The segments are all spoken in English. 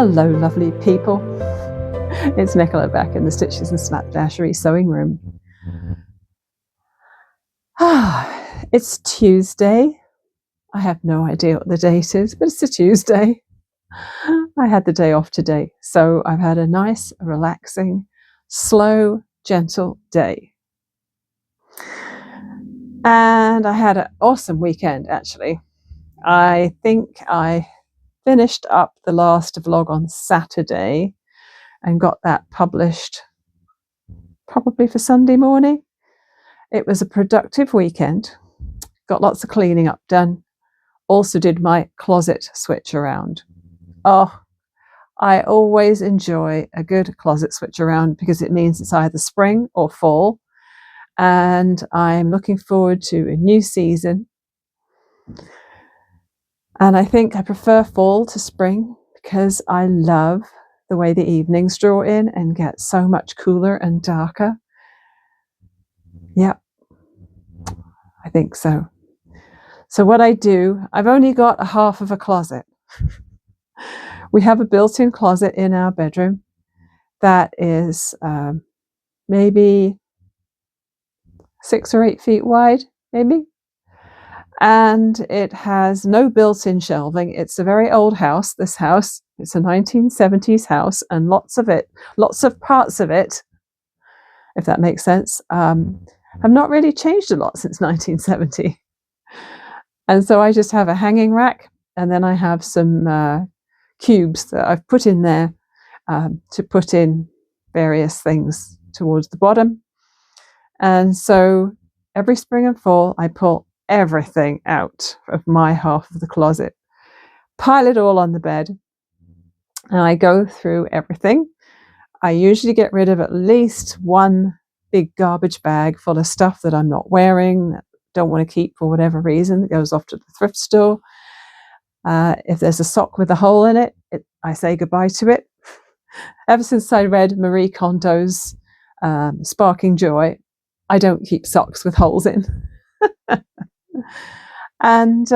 Hello, lovely people. It's Nicola back in the Stitches and Slapdashery sewing room. It's Tuesday. I have no idea what the date is, but it's a Tuesday. I had the day off today, so I've had a nice, relaxing, slow, gentle day. And I had an awesome weekend, actually. I think I finished up the last vlog on Saturday and got that published probably for Sunday morning. It was a productive weekend. Got lots of cleaning up done. Also did my closet switch around. Oh, I always enjoy a good closet switch around because it means it's either spring or fall. And I'm looking forward to a new season. And I think I prefer fall to spring because I love the way the evenings draw in and get so much cooler and darker. Yeah, I think so. So what I do, I've only got a half of a closet. We have a built-in closet in our bedroom that is maybe 6 or 8 feet wide, maybe. And it has no built-in shelving. It's a very old house, this house. It's a 1970s house, and lots of parts of it, if that makes sense, have not really changed a lot since 1970. And so I just have a hanging rack, and then I have some cubes that I've put in there to put in various things towards the bottom. And so every spring and fall, I pull everything out of my half of the closet, pile it all on the bed, and I go through everything. I usually get rid of at least one big garbage bag full of stuff that I'm not wearing, that don't want to keep for whatever reason, that goes off to the thrift store. If there's a sock with a hole in it, I say goodbye to it. Ever since I read Marie Kondo's Sparking Joy, I don't keep socks with holes in. And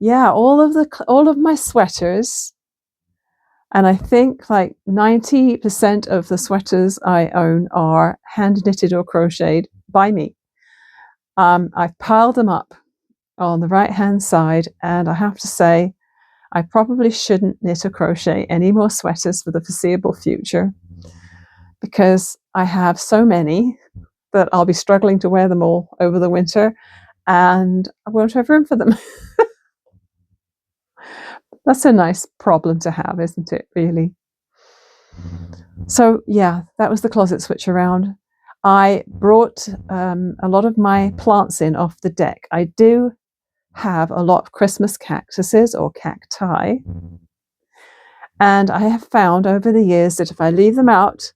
yeah, all of my sweaters, and I think like 90% of the sweaters I own are hand knitted or crocheted by me. I've piled them up on the right hand side, and I have to say I probably shouldn't knit or crochet any more sweaters for the foreseeable future, because I have so many that I'll be struggling to wear them all over the winter, and I won't have room for them. That's a nice problem to have, isn't it, really? So yeah, that was the closet switch around. I brought a lot of my plants in off the deck. I do have a lot of Christmas cactuses or cacti, and I have found over the years that if I leave them out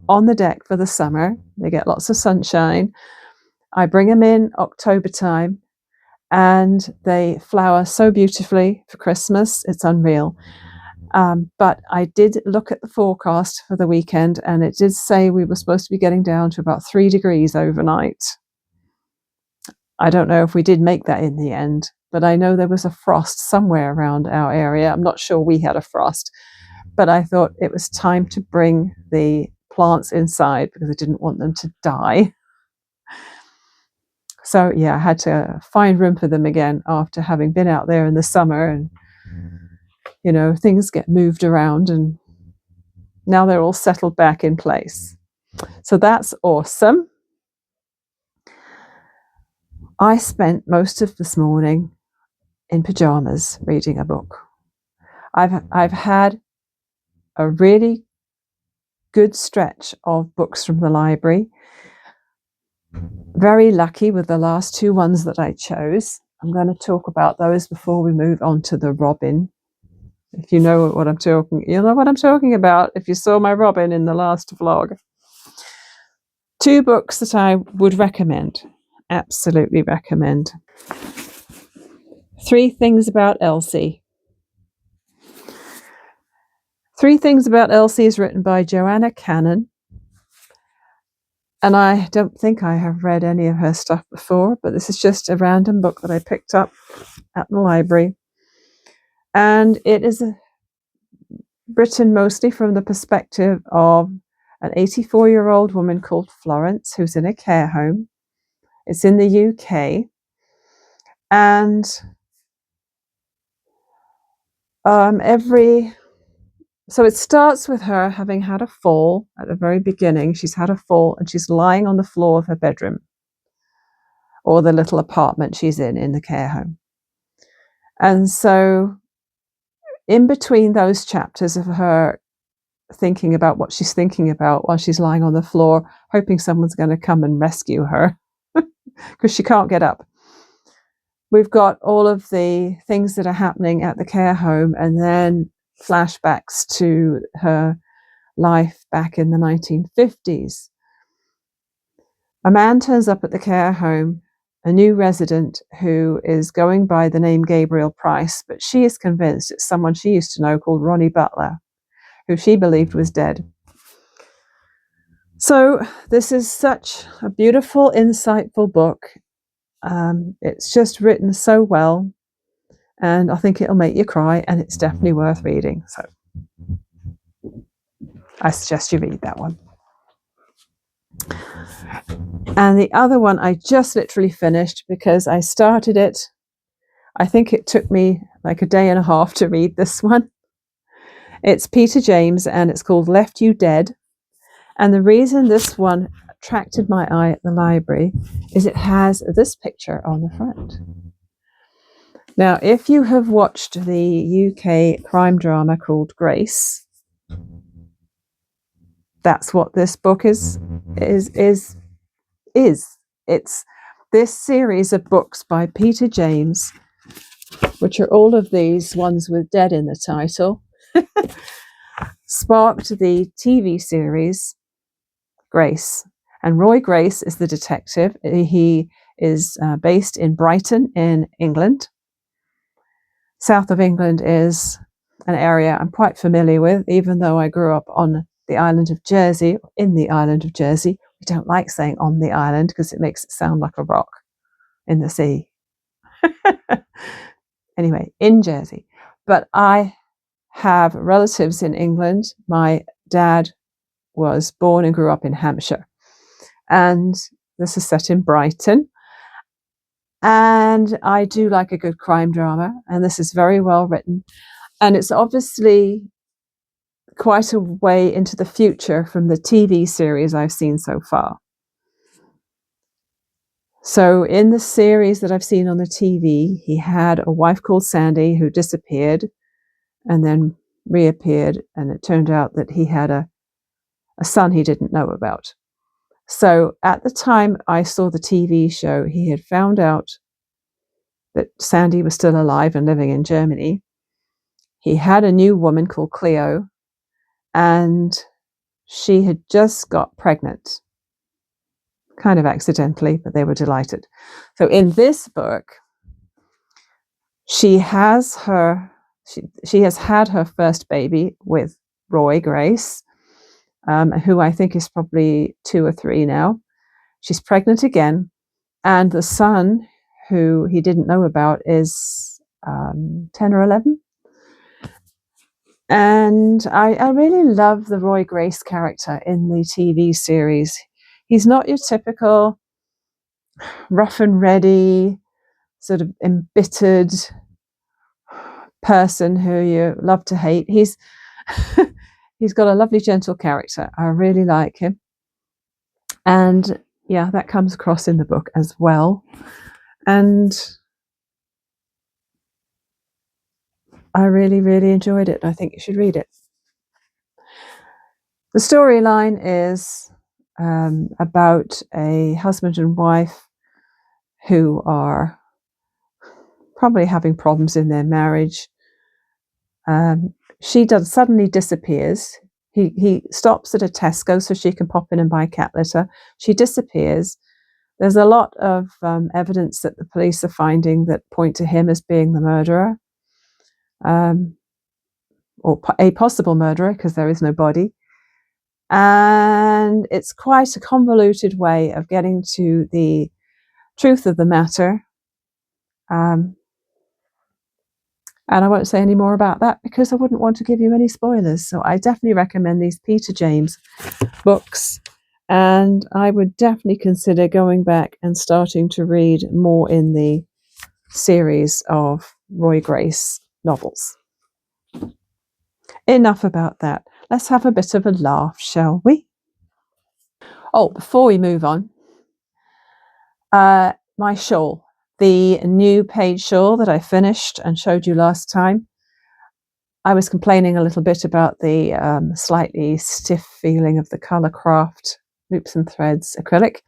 on the deck for the summer, they get lots of sunshine. I bring them in October time, and they flower so beautifully for Christmas. It's unreal. But I did look at the forecast for the weekend, and it did say we were supposed to be getting down to about 3 degrees overnight. I don't know if we did make that in the end, but I know there was a frost somewhere around our area. I'm not sure we had a frost, but I thought it was time to bring the plants inside because I didn't want them to die. So yeah, I had to find room for them again after having been out there in the summer, and you know, things get moved around, and now they're all settled back in place. So that's awesome. I spent most of this morning in pajamas reading a book. I've had a really good stretch of books from the library. Very lucky with the last 2 ones that I chose. I'm going to talk about those before we move on to the robin. If you know what I'm talking, you'll know what I'm talking about if you saw my robin in the last vlog. 2 books that I would recommend, absolutely recommend. 3 Things About Elsie. 3 Things About Elsie is written by Joanna Cannon. And I don't think I have read any of her stuff before, but this is just a random book that I picked up at the library. And it is written mostly from the perspective of an 84-year-old woman called Florence, who's in a care home. It's in the UK. And so it starts with her having had a fall at the very beginning. She's had a fall and she's lying on the floor of her bedroom, or the little apartment she's in the care home. And so in between those chapters of her thinking about what she's thinking about while she's lying on the floor, hoping someone's going to come and rescue her because she can't get up, we've got all of the things that are happening at the care home, and then flashbacks to her life back in the 1950s. A man turns up at the care home, a new resident who is going by the name Gabriel Price, but she is convinced it's someone she used to know called Ronnie Butler, who she believed was dead. So this is such a beautiful, insightful book. It's just written so well, and I think it'll make you cry, and it's definitely worth reading. So I suggest you read that one. And the other one I just literally finished because I started it. I think it took me like a day and a half to read this one. It's Peter James and it's called Left You Dead. And the reason this one attracted my eye at the library is it has this picture on the front. Now, if you have watched the UK crime drama called Grace, that's what this book is. It's this series of books by Peter James, which are all of these ones with dead in the title, sparked the TV series Grace. And Roy Grace is the detective. He is based in Brighton in England. South of England is an area I'm quite familiar with, even though I grew up on the island of Jersey, in the island of Jersey. We don't like saying on the island because it makes it sound like a rock in the sea. Anyway, in Jersey. But I have relatives in England. My dad was born and grew up in Hampshire. And this is set in Brighton. And I do like a good crime drama. And this is very well written. And it's obviously quite a way into the future from the TV series I've seen so far. So in the series that I've seen on the TV, he had a wife called Sandy who disappeared and then reappeared. And it turned out that he had a son he didn't know about. So at the time I saw the TV show, he had found out that Sandy was still alive and living in Germany. He had a new woman called Cleo, and she had just got pregnant, kind of accidentally, but they were delighted. So in this book, she has had her first baby with Roy Grace, who I think is probably 2 or 3 now. She's pregnant again, and the son, who he didn't know about, is 10 or 11. And I really love the Roy Grace character in the TV series. He's not your typical rough and ready, sort of embittered person who you love to hate. He's got a lovely, gentle character. I really like him. And yeah, that comes across in the book as well. And I really, really enjoyed it. I think you should read it. The storyline is about a husband and wife who are probably having problems in their marriage. She suddenly disappears. He stops at a Tesco so she can pop in and buy cat litter. She disappears. There's a lot of evidence that the police are finding that point to him as being the murderer, or a possible murderer, because there is no body. And it's quite a convoluted way of getting to the truth of the matter. And I won't say any more about that because I wouldn't want to give you any spoilers. So I definitely recommend these Peter James books. And I would definitely consider going back and starting to read more in the series of Roy Grace novels. Enough about that. Let's have a bit of a laugh, shall we? Oh, before we move on, my shawl, the new paid shawl that I finished and showed you last time. I was complaining a little bit about the slightly stiff feeling of the Colour Craft Loops and Threads acrylic.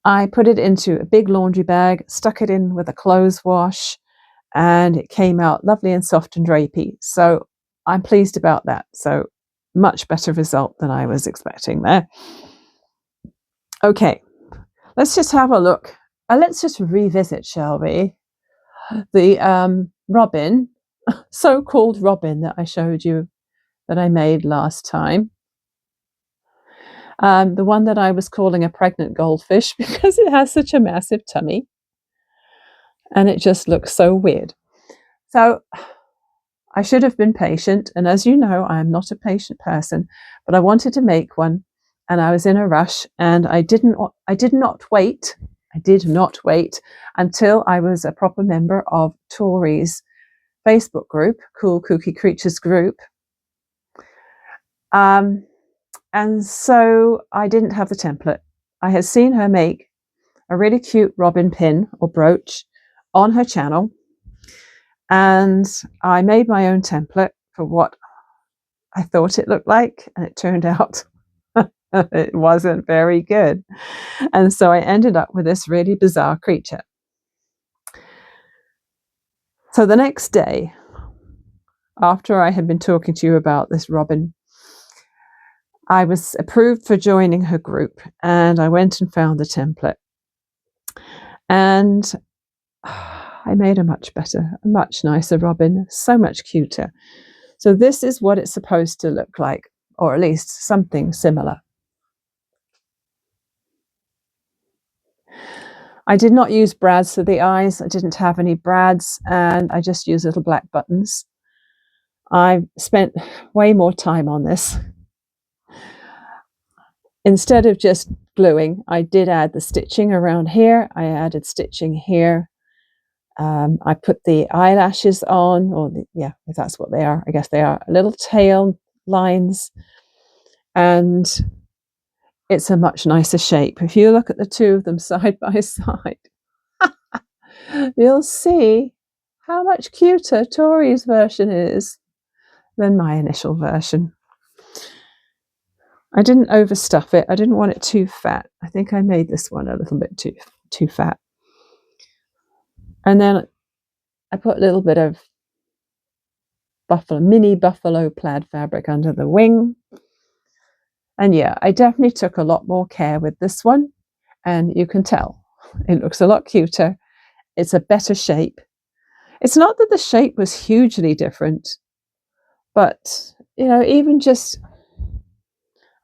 I put it into a big laundry bag, stuck it in with a clothes wash, and it came out lovely and soft and drapey. So I'm pleased about that. So much better result than I was expecting there. Okay, let's just have a look. Let's just revisit, shall we? The robin, so-called robin that I showed you that I made last time. The one that I was calling a pregnant goldfish because it has such a massive tummy and it just looks so weird. So I should have been patient, and as you know, I am not a patient person, but I wanted to make one and I was in a rush, and I did not wait until I was a proper member of Tori's Facebook group, Kool Kooky Kreatures group. And so I didn't have the template. I had seen her make a really cute robin pin or brooch on her channel, and I made my own template for what I thought it looked like, and it turned out it wasn't very good. And so I ended up with this really bizarre creature. So the next day, after I had been talking to you about this robin, I was approved for joining her group, and I went and found the template. And I made a much better, a much nicer robin, so much cuter. So this is what it's supposed to look like, or at least something similar. I did not use brads for the eyes. I didn't have any brads, and I just used little black buttons. I spent way more time on this. Instead of just gluing, I did add the stitching around here. I added stitching here. I put the eyelashes on, or yeah, if that's what they are. I guess they are little tail lines, and it's a much nicer shape. If you look at the two of them side by side, you'll see how much cuter Tori's version is than my initial version. I didn't overstuff it. I didn't want it too fat. I think I made this one a little bit too fat. And then I put a little bit of mini buffalo plaid fabric under the wing. And yeah, I definitely took a lot more care with this one. And you can tell it looks a lot cuter. It's a better shape. It's not that the shape was hugely different, but, you know, even just,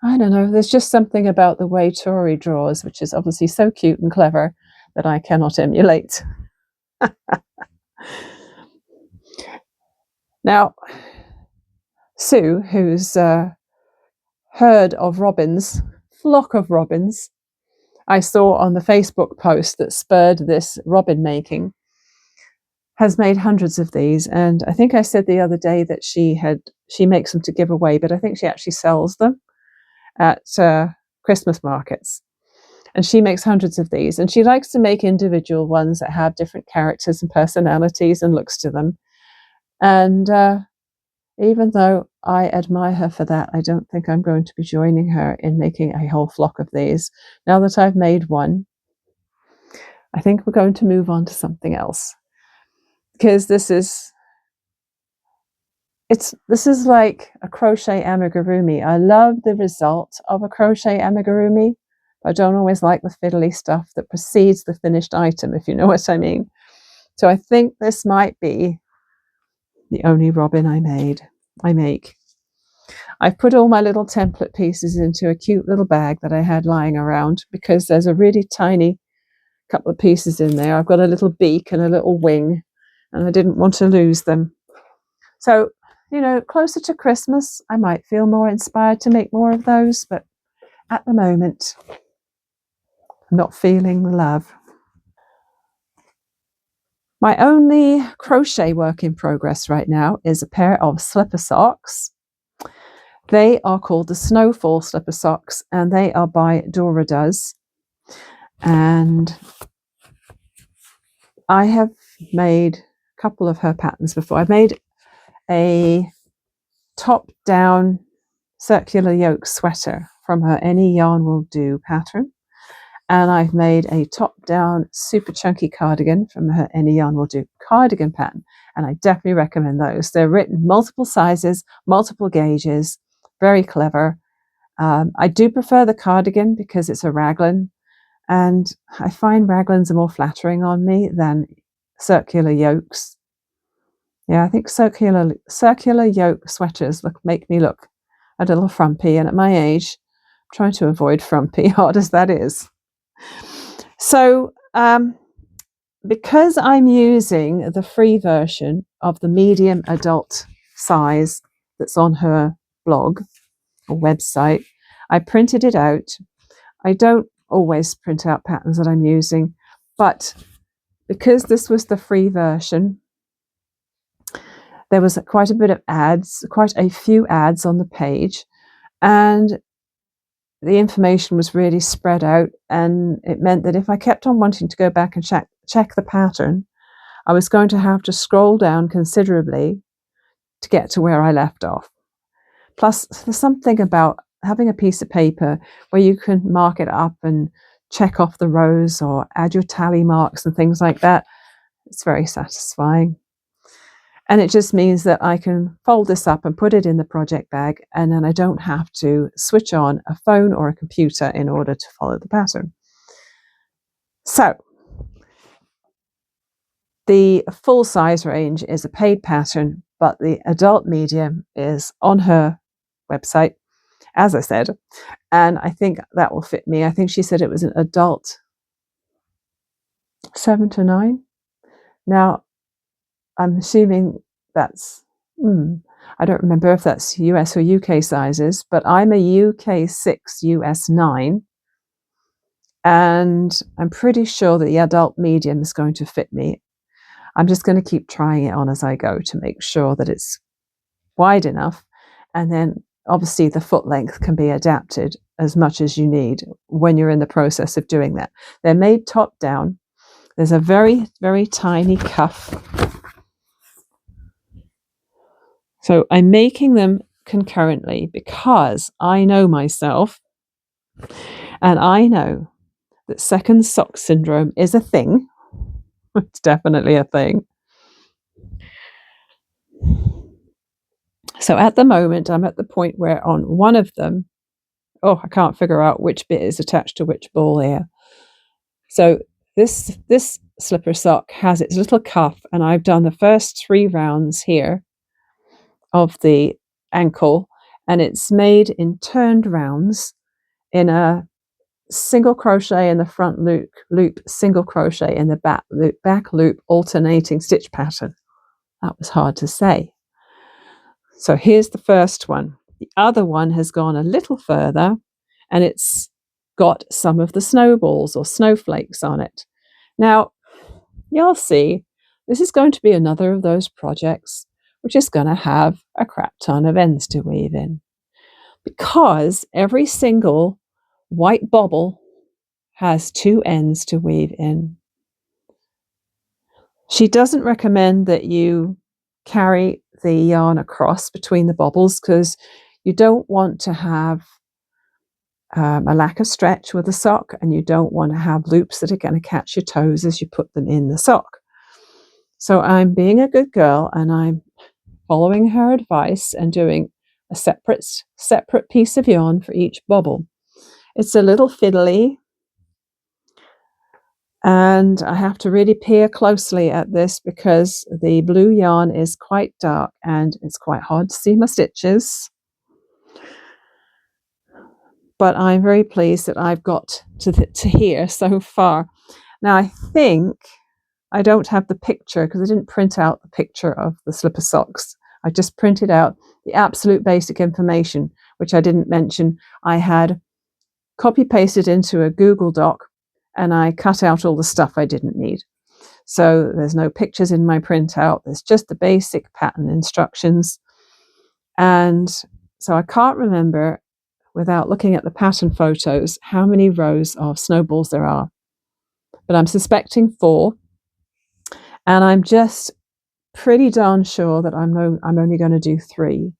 I don't know, there's just something about the way Tori draws, which is obviously so cute and clever, that I cannot emulate. Now, Sue, who's a herd of robins, flock of robins, I saw on the Facebook post that spurred this robin making, has made hundreds of these. And I think I said the other day that she makes them to give away, but I think she actually sells them at Christmas markets. And she makes hundreds of these. And she likes to make individual ones that have different characters and personalities and looks to them. And even though I admire her for that, I don't think I'm going to be joining her in making a whole flock of these. Now that I've made one, I think we're going to move on to something else. Because this is like a crochet amigurumi. I love the result of a crochet amigurumi. I don't always like the fiddly stuff that precedes the finished item, if you know what I mean. So I think this might be the only robin I make. I've put all my little template pieces into a cute little bag that I had lying around, because there's a really tiny couple of pieces in there. I've got a little beak and a little wing, and I didn't want to lose them. So, you know, closer to Christmas, I might feel more inspired to make more of those, but at the moment, I'm not feeling the love. My only crochet work in progress right now is a pair of slipper socks. They are called the Snowfall Slipper Socks, and they are by Dora Does. And I have made a couple of her patterns before. I've made a top-down circular yoke sweater from her Any Yarn Will Do pattern. And I've made a top-down super chunky cardigan from her Any Yarn Will Do cardigan pattern. And I definitely recommend those. They're written multiple sizes, multiple gauges, very clever. I do prefer the cardigan because it's a raglan, and I find raglans are more flattering on me than circular yokes. Yeah, I think circular yoke sweaters make me look a little frumpy, and at my age, I'm trying to avoid frumpy, hard as that is. So, because I'm using the free version of the medium adult size that's on her blog or website, I printed it out. I don't always print out patterns that I'm using, but because this was the free version, there was quite a bit of ads, quite a few ads on the page, and the information was really spread out, and it meant that if I kept on wanting to go back and check the pattern, I was going to have to scroll down considerably to get to where I left off. Plus, there's something about having a piece of paper where you can mark it up and check off the rows or add your tally marks and things like that. It's very satisfying. And it just means that I can fold this up and put it in the project bag, and then I don't have to switch on a phone or a computer in order to follow the pattern. So, the full size range is a paid pattern, but the adult medium is on her website, as I said, and I think that will fit me. I think she said it was an adult 7 to 9. Now, I'm assuming that's, I don't remember if that's US or UK sizes, but I'm a UK 6, US 9. And I'm pretty sure that the adult medium is going to fit me. I'm just going to keep trying it on as I go to make sure that it's wide enough. And then obviously the foot length can be adapted as much as you need when you're in the process of doing that. They're made top down. There's a very, very tiny cuff. So I'm making them concurrently because I know myself, and I know that second sock syndrome is a thing. It's definitely a thing. So at the moment, I'm at the point where on one of them, I can't figure out which bit is attached to which ball here. So this slipper sock has its little cuff, and I've done the first 3 rounds here of the ankle, and it's made in turned rounds in a single crochet in the front loop, single crochet in the back loop alternating stitch pattern. That was hard to say. So here's the first one. The other one has gone a little further, and it's got some of the snowballs or snowflakes on it. Now, you'll see, this is going to be another of those projects which is going to have a crap ton of ends to weave in, because every single white bobble has 2 ends to weave in. She doesn't recommend that you carry the yarn across between the bobbles because you don't want to have a lack of stretch with the sock, and you don't want to have loops that are going to catch your toes as you put them in the sock. So I'm being a good girl, and I'm following her advice and doing a separate piece of yarn for each bobble. It's a little fiddly, and I have to really peer closely at this because the blue yarn is quite dark and it's quite hard to see my stitches. But I'm very pleased that I've got to here so far. Now I think I don't have the picture because I didn't print out the picture of the slipper socks. I just printed out the absolute basic information, which I didn't mention. I had copy pasted into a Google Doc and I cut out all the stuff I didn't need. So there's no pictures in my printout. There's just the basic pattern instructions. And so I can't remember, without looking at the pattern photos, how many rows of snowballs there are. But I'm suspecting 4. And I'm just pretty darn sure that I'm only going to do 3.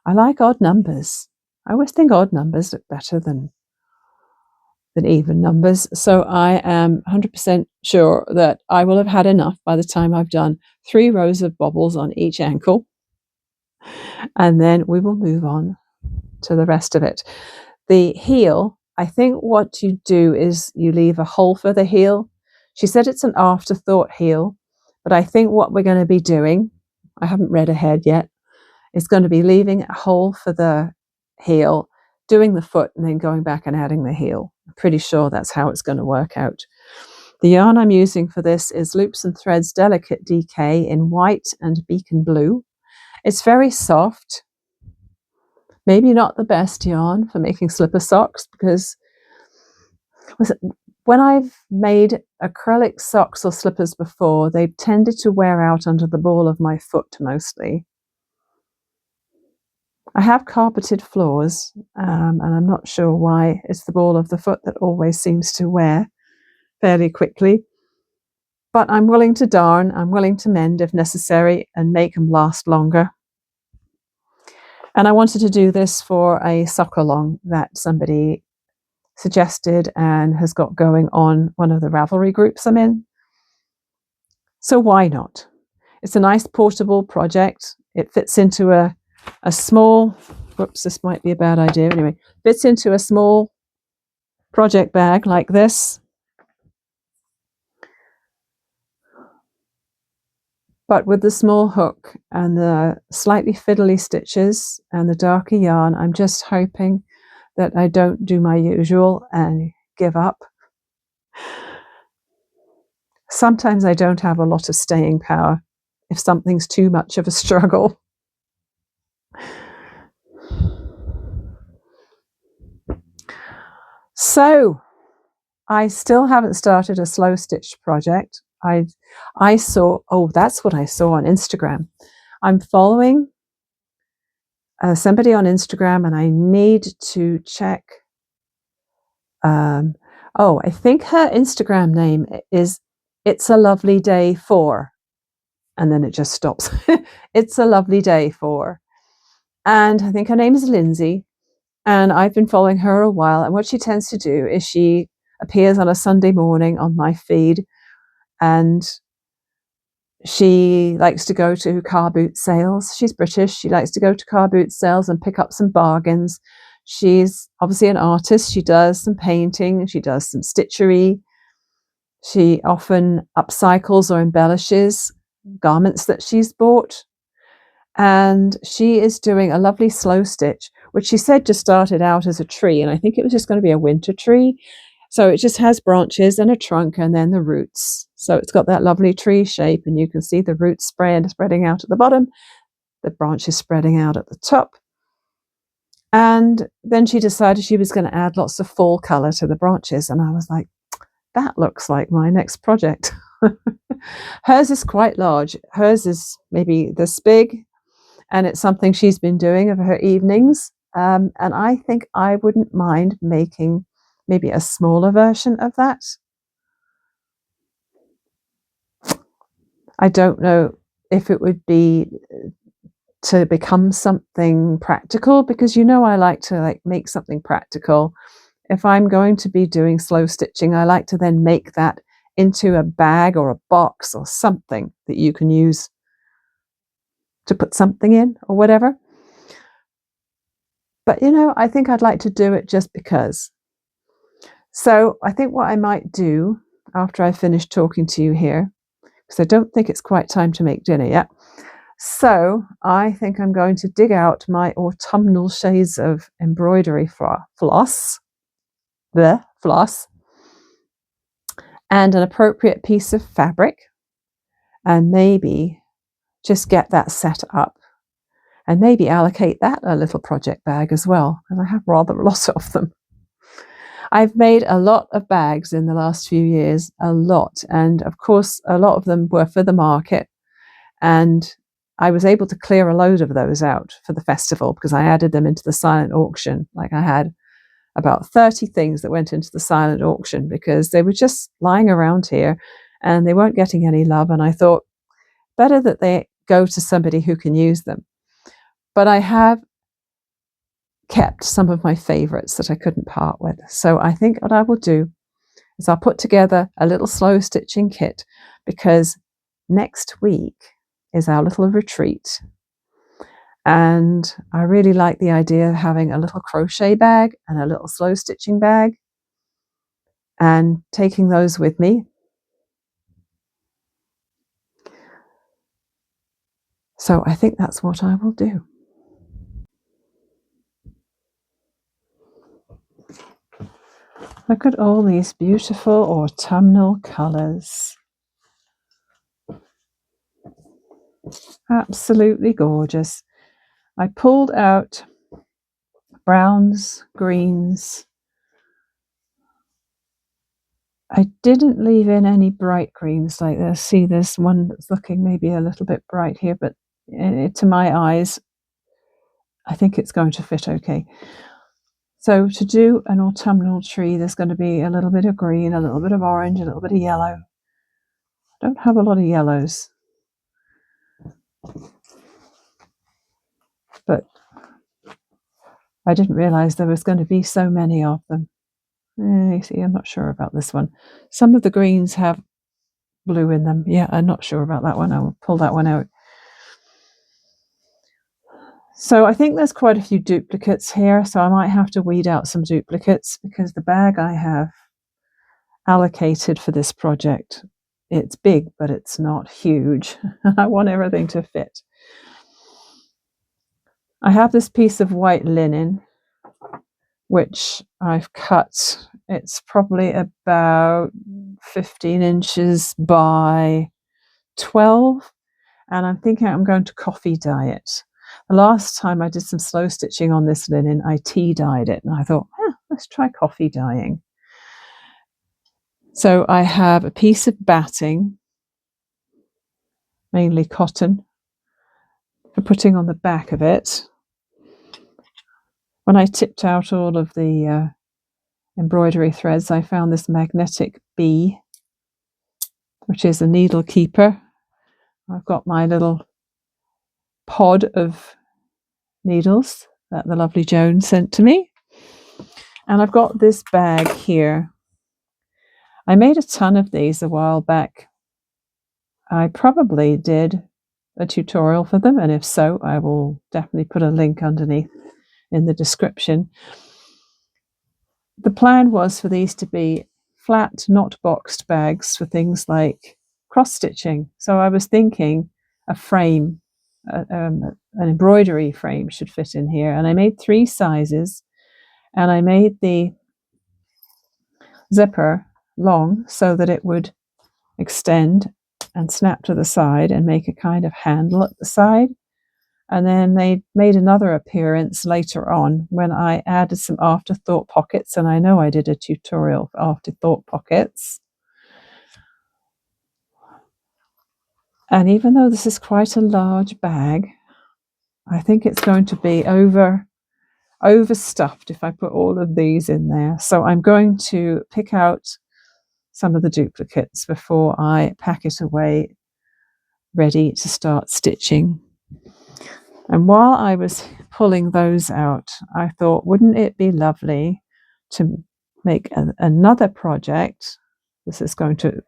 I like odd numbers. I always think odd numbers look better than even numbers. So I am 100% sure that I will have had enough by the time I've done 3 rows of bobbles on each ankle. And then we will move on to the rest of it. The heel, I think what you do is you leave a hole for the heel. She said it's an afterthought heel, but I think what we're going to be doing, I haven't read ahead yet, is going to be leaving a hole for the heel, doing the foot, and then going back and adding the heel. I'm pretty sure that's how it's going to work out. The yarn I'm using for this is Loops and Threads Delicate DK in white and beacon blue. It's very soft. Maybe not the best yarn for making slipper socks, because when I've made acrylic socks or slippers before, they've tended to wear out under the ball of my foot mostly. I have carpeted floors, and I'm not sure why it's the ball of the foot that always seems to wear fairly quickly. But I'm willing to darn, I'm willing to mend if necessary and make them last longer. And I wanted to do this for a sock along that somebody suggested and has got going on one of the Ravelry groups I'm in. So why not? It's a nice portable project. It fits into a small, whoops, this might be a bad idea. Anyway, fits into a small project bag like this. But with the small hook and the slightly fiddly stitches and the darker yarn, I'm just hoping that I don't do my usual and give up. Sometimes I don't have a lot of staying power if something's too much of a struggle. So I still haven't started a slow stitch project. I saw, oh, that's what I saw on Instagram. I'm following somebody on Instagram and I need to check. Oh, I think her Instagram name is It's a Lovely Day For, and then it just stops. It's a Lovely Day For. And I think her name is Lindsay. And I've been following her a while. And what she tends to do is she appears on a Sunday morning on my feed, and she likes to go to car boot sales. She's British. She likes to go to car boot sales and pick up some bargains. She's obviously an artist. She does some painting. She does some stitchery. She often upcycles or embellishes garments that she's bought. And she is doing a lovely slow stitch, which she said just started out as a tree. And I think it was just going to be a winter tree. So it just has branches and a trunk and then the roots. So it's got that lovely tree shape, and you can see the roots spreading out at the bottom, the branches spreading out at the top. And then she decided she was going to add lots of fall color to the branches. And I was like, that looks like my next project. Hers is quite large. Hers is maybe this big, and it's something she's been doing of her evenings. And I think I wouldn't mind making maybe a smaller version of that. I don't know if it would be to become something practical, because I like to make something practical. If I'm going to be doing slow stitching, I like to then make that into a bag or a box or something that you can use to put something in or whatever. But I think I'd like to do it just because. So I think what I might do after I finish talking to you here, because I don't think it's quite time to make dinner yet. So I think I'm going to dig out my autumnal shades of embroidery floss, and an appropriate piece of fabric. and maybe just get that set up and maybe allocate that a little project bag as well, because I have rather a lot of them. I've made a lot of bags in the last few years, a lot. And of course, a lot of them were for the market. And I was able to clear a load of those out for the festival because I added them into the silent auction. Like I had about 30 things that went into the silent auction because they were just lying around here and they weren't getting any love. And I thought, better that they go to somebody who can use them. But I have kept some of my favorites that I couldn't part with. So I think what I will do is I'll put together a little slow stitching kit, because next week is our little retreat. And I really like the idea of having a little crochet bag and a little slow stitching bag and taking those with me. So I think that's what I will do. Look at all these beautiful autumnal colours. Absolutely gorgeous. I pulled out browns, greens. I didn't leave in any bright greens like this. See, there's one that's looking maybe a little bit bright here, but to my eyes, I think it's going to fit okay. So to do an autumnal tree, there's going to be a little bit of green, a little bit of orange, a little bit of yellow. I don't have a lot of yellows, but I didn't realize there was going to be so many of them. You see, I'm not sure about this one. Some of the greens have blue in them. Yeah, I'm not sure about that one. I will pull that one out. So I think there's quite a few duplicates here, so I might have to weed out some duplicates because the bag I have allocated for this project, it's big, but it's not huge. I want everything to fit. I have this piece of white linen, which I've cut. It's probably about 15 inches by 12, and I'm thinking I'm going to coffee dye it. The last time I did some slow stitching on this linen, I tea dyed it, and I thought, let's try coffee dyeing. So I have a piece of batting, mainly cotton, for putting on the back of it. When I tipped out all of the embroidery threads, I found this magnetic bee, which is a needle keeper. I've got my little pod of needles that the lovely Joan sent to me. And I've got this bag here. I made a ton of these a while back. I probably did a tutorial for them, and if so, I will definitely put a link underneath in the description. The plan was for these to be flat, not boxed bags for things like cross-stitching. So I was thinking a frame, an embroidery frame should fit in here. And I made 3 sizes, and I made the zipper long so that it would extend and snap to the side and make a kind of handle at the side. And then they made another appearance later on when I added some afterthought pockets, and I know I did a tutorial for afterthought pockets. And even though this is quite a large bag, I think it's going to be overstuffed if I put all of these in there. So I'm going to pick out some of the duplicates before I pack it away, ready to start stitching. And while I was pulling those out, I thought, wouldn't it be lovely to make another project? This is going to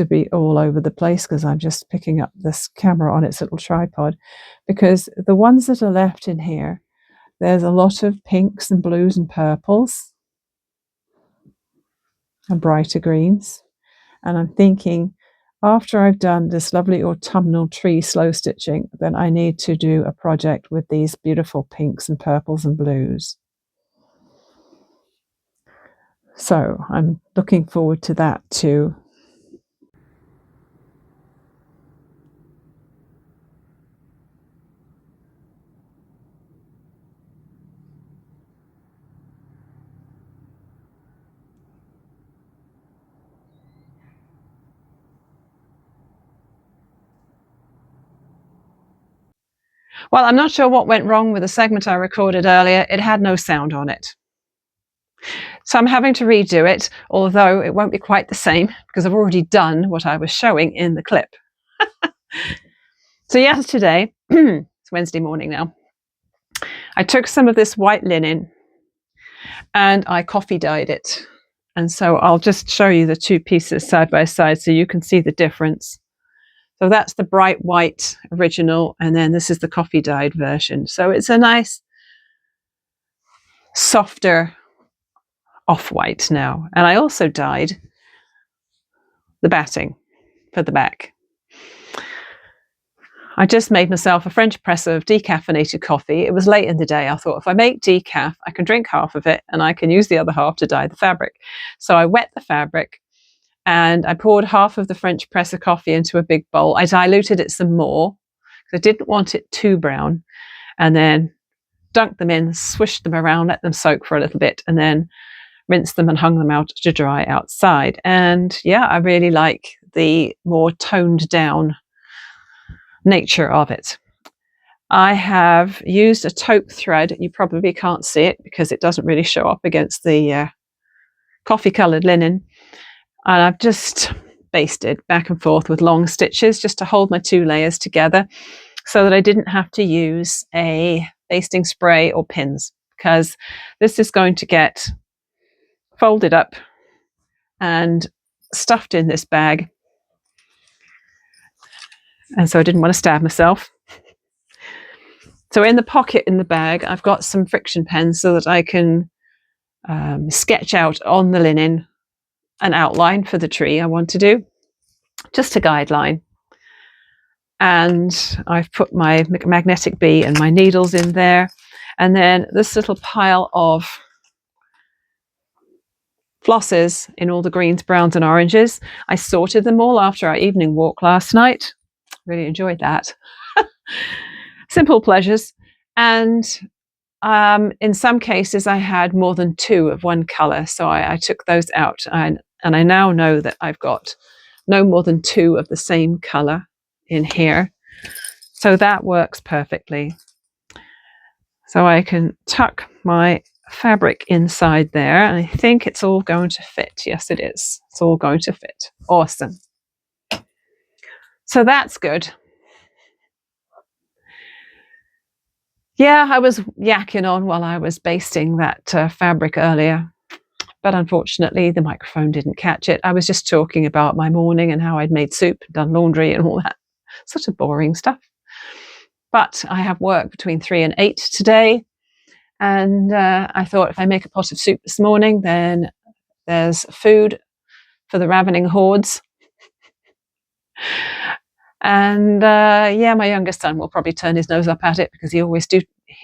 be all over the place because I'm just picking up this camera on its little tripod, because the ones that are left in here, there's a lot of pinks and blues and purples and brighter greens. And I'm thinking, after I've done this lovely autumnal tree slow stitching, then I need to do a project with these beautiful pinks and purples and blues. So I'm looking forward to that too. Well, I'm not sure what went wrong with the segment I recorded earlier. It had no sound on it. So I'm having to redo it, although it won't be quite the same because I've already done what I was showing in the clip. So yesterday, it's Wednesday morning now, I took some of this white linen and I coffee dyed it. And so I'll just show you the two pieces side by side so you can see the difference. So that's the bright white original, and then this is the coffee dyed version. So it's a nice, softer off-white now. And I also dyed the batting for the back. I just made myself a French press of decaffeinated coffee. It was late in the day. I thought if I make decaf, I can drink half of it and I can use the other half to dye the fabric. So I wet the fabric and I poured half of the French press of coffee into a big bowl. I diluted it some more because I didn't want it too brown, and then dunked them in, swished them around, let them soak for a little bit, and then rinsed them and hung them out to dry outside. And yeah, I really like the more toned down nature of it. I have used a taupe thread. You probably can't see it because it doesn't really show up against the coffee coloured linen. And I've just basted back and forth with long stitches just to hold my two layers together so that I didn't have to use a basting spray or pins, because this is going to get folded up and stuffed in this bag. And so I didn't want to stab myself. So in the pocket in the bag, I've got some friction pens so that I can sketch out on the linen an outline for the tree I want to do, just a guideline. And I've put my magnetic bee and my needles in there. And then this little pile of flosses in all the greens, browns and oranges. I sorted them all after our evening walk last night. Really enjoyed that. Simple pleasures. And in some cases I had more than two of one color, so I took those out, and I now know that I've got no more than two of the same color in here, so that works perfectly. So I can tuck my fabric inside there, and I think it's all going to fit. Yes, it is. It's all going to fit. Awesome. So that's good. Yeah, I was yakking on while I was basting that fabric earlier, but unfortunately the microphone didn't catch it. I was just talking about my morning and how I'd made soup, done laundry and all that sort of boring stuff. But I have work between 3 and 8 today, and I thought if I make a pot of soup this morning, then there's food for the ravening hordes. And yeah, my youngest son will probably turn his nose up at it because he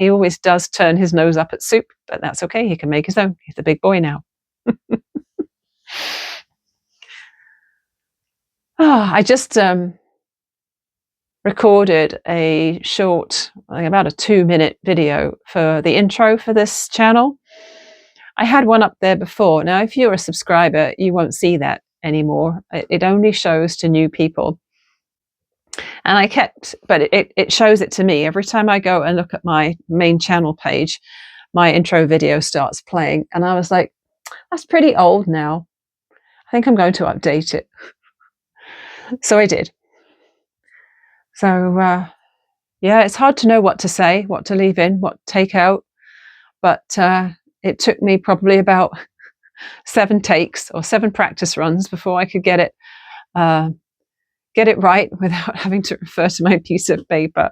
always does turn his nose up at soup, but that's okay. He can make his own. He's a big boy now. I just recorded a short, about a 2-minute video for the intro for this channel. I had one up there before. Now, if you're a subscriber, you won't see that anymore. It only shows to new people. And but it shows it to me. Every time I go and look at my main channel page, my intro video starts playing. And I was like, that's pretty old now. I think I'm going to update it. So I did. So yeah, it's hard to know what to say, what to leave in, what to take out. But it took me probably about 7 takes or 7 practice runs before I could get it right without having to refer to my piece of paper.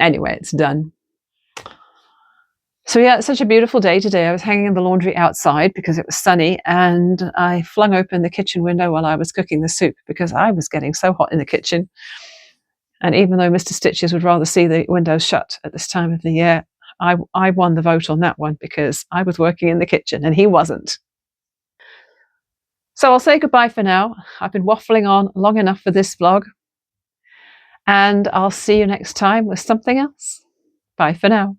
Anyway, it's done. So yeah, it's such a beautiful day today. I was hanging the laundry outside because it was sunny, and I flung open the kitchen window while I was cooking the soup because I was getting so hot in the kitchen. And even though Mr. Stitches would rather see the windows shut at this time of the year, I won the vote on that one because I was working in the kitchen and he wasn't. So I'll say goodbye for now. I've been waffling on long enough for this vlog, and I'll see you next time with something else. Bye for now.